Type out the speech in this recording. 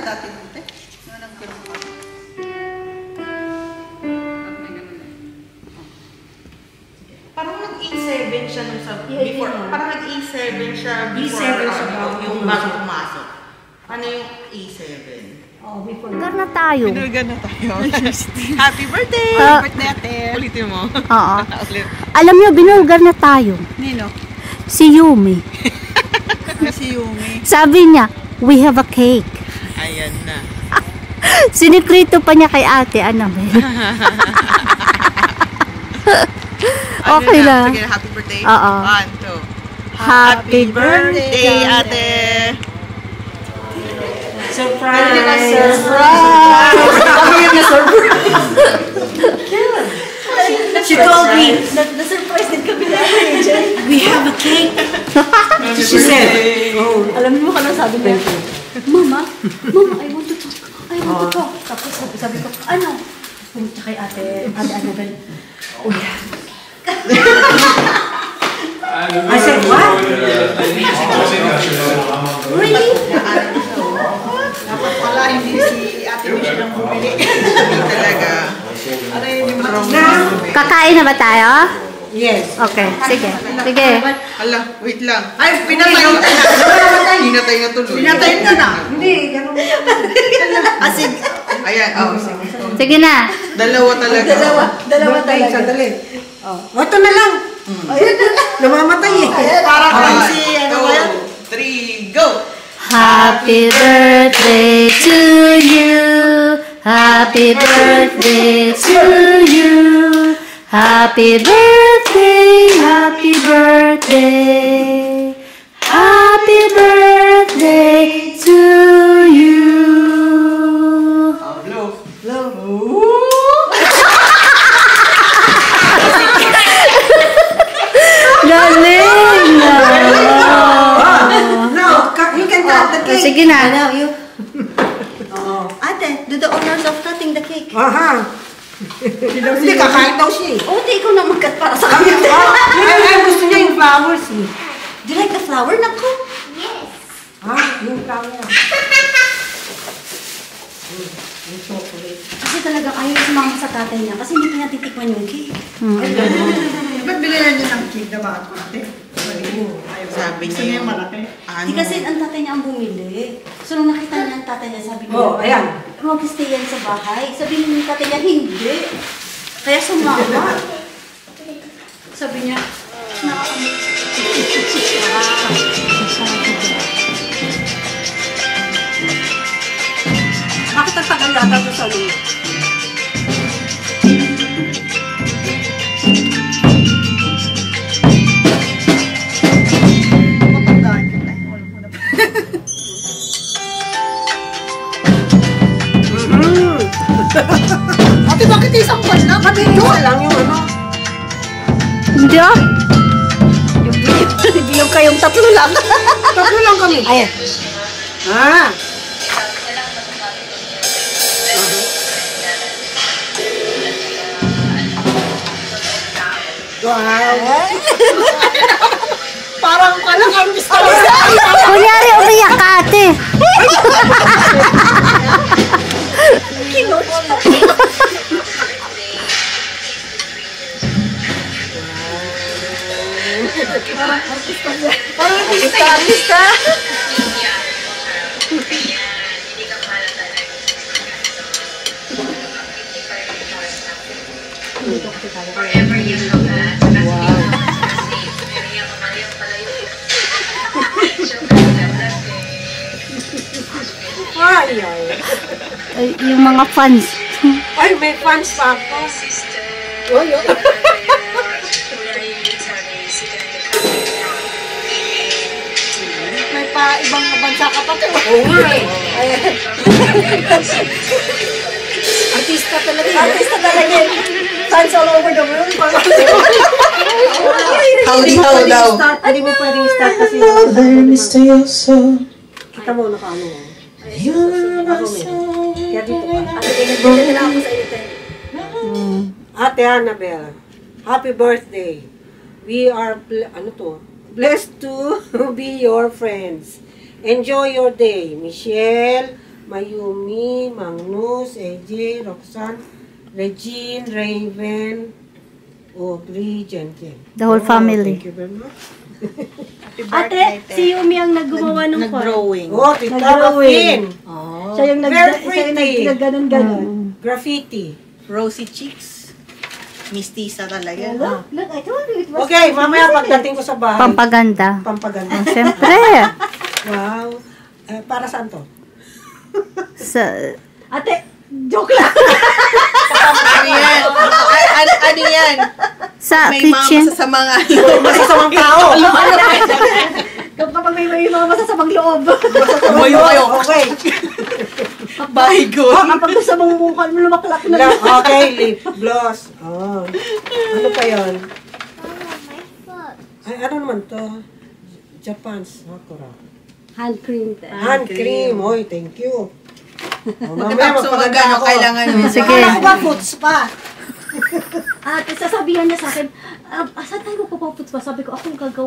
dati dito. Parang nag-A7 siya nung sa before. Parang nag-A7 siya before yung bago pumasok. Ano yung A7? Oh, before. Gar na tayo. Pinulgar na tayo. Happy birthday! Happy birthday, ate! Ulitin mo. Oo. Alam niyo, binulgar na tayo. Nino? Si Yumi. Si Yumi. Sabi niya, we have a cake. Ayan na. Sinikrito pa niya kay ate, Annabel. Okay lang. Sige, happy birthday. Oo. 1, 2. Happy birthday, ate! Surprise! Surprise! Ano yun na surprise? She told me, na-surprise din kami na we have a cake. She said, alam mo ka na sabi niya, Mama, I want to talk. Tapos sabi ko, ano? Pumunta kay ate Annabel. Oh yeah. I said, what? Really? Dapat pala hindi si ate Michelle ang bumili. Talaga. Kakain na ba tayo? Yes. Okay, sige. Sige. Hala, wait lang. Ay, pinatay na. Pinatay na tuloy. Pinatay na na. Hindi, ganun. Asig. Ayan, sige. Sige na. Dalawa talaga. Dalawa talaga. Sandali. Ito na lang. Ayun na. Namamatay eh. Para kang si, ano ba yan? 3, go! Happy birthday to you. Happy birthday to you. Happy birthday, happy birthday. Happy birthday to you. Blow. Galing na. No, you can cut the cake. Sige na. Ate, do the honors of cutting the cake. Aha. Hindi, kakain daw siya eh. Oh, di ikaw na mag-cut para sa kanya. Ay, gusto niya yung flowers eh. Do you like the flower? Naku. Ha? Yung flower. Yung chocolate. Kasi talagang ayaw sumama sa tatay niya kasi hindi niya titikman yung cake. Ba't bilihan niyo ng cake na bakit ate? Sabi niya yung malaki. Di kasi ang tatay niya ang bumili. So nung nakita niya ang tatay niya, sabi niya, Oh, ayan. mag-stay yan sa bahay. Sabi niya yung tatay niya, hindi. Kaya sumama. Sabi niya, Bakit ang tagal yata ito sa lulo? Ate, bakit isang pan lang? Ito lang yung ano. Hindi ah. Yung kayong tatlo lang. Tatlo lang kami. Ayan. Ah. Wow. Parang palang ang gusto. Kunyari, umiyak ka ate. Parang artista. Ay, ay. Ay, yung mga fans. Ay, may fans pa ako. Uy, uy. May pa ibang bansa ka pa ito. Oo nga eh. Artista talaga. artista talaga yun. Fans all over the world. How daw. Hindi mo pwedeng start kasi. Kita mo, nakaano mo. Kaya dito ka. Ate Annabel, happy birthday. We are, blessed to be your friends. Enjoy your day. Michelle, Mayumi, Magnus, AJ, Roxanne, Regine, Raven, Aubrey, Jen. The whole family. Thank you very much. Ate, si Yumi ang naggumawa ng Nag-drawing. Oh, Tita Nag-drawing. Rafin. Siya yung nag-ganon-ganon. Graffiti. Rosy cheeks. Mistisa talaga. Look, I told you it was... Okay, mamaya pagdating ko sa bahay. Pampaganda. Pampaganda. Siyempre. Wow. Para saan to? Ate, joke lang. Ano yan? Ano yan? Sa May kitchen. mga masasamang Masasamang tao. Kapag may mga masasamang loob. Umayo kayo. Okay. Baygon. Kapag gusto mong mukha mo lumaklak na. Okay, lip gloss. Oh. Ano pa yun? Ay, ano naman to? Japan's Sakura. Hand cream. Hand cream. Oy, thank you. Oh, mamaya Tapos magpaganda magano ako. kailangan mo. Sige. Akala ko ba foods pa? At sasabihan niya sa akin, saan tayo magpapaputs pa? Sabi ko, akong gagawa.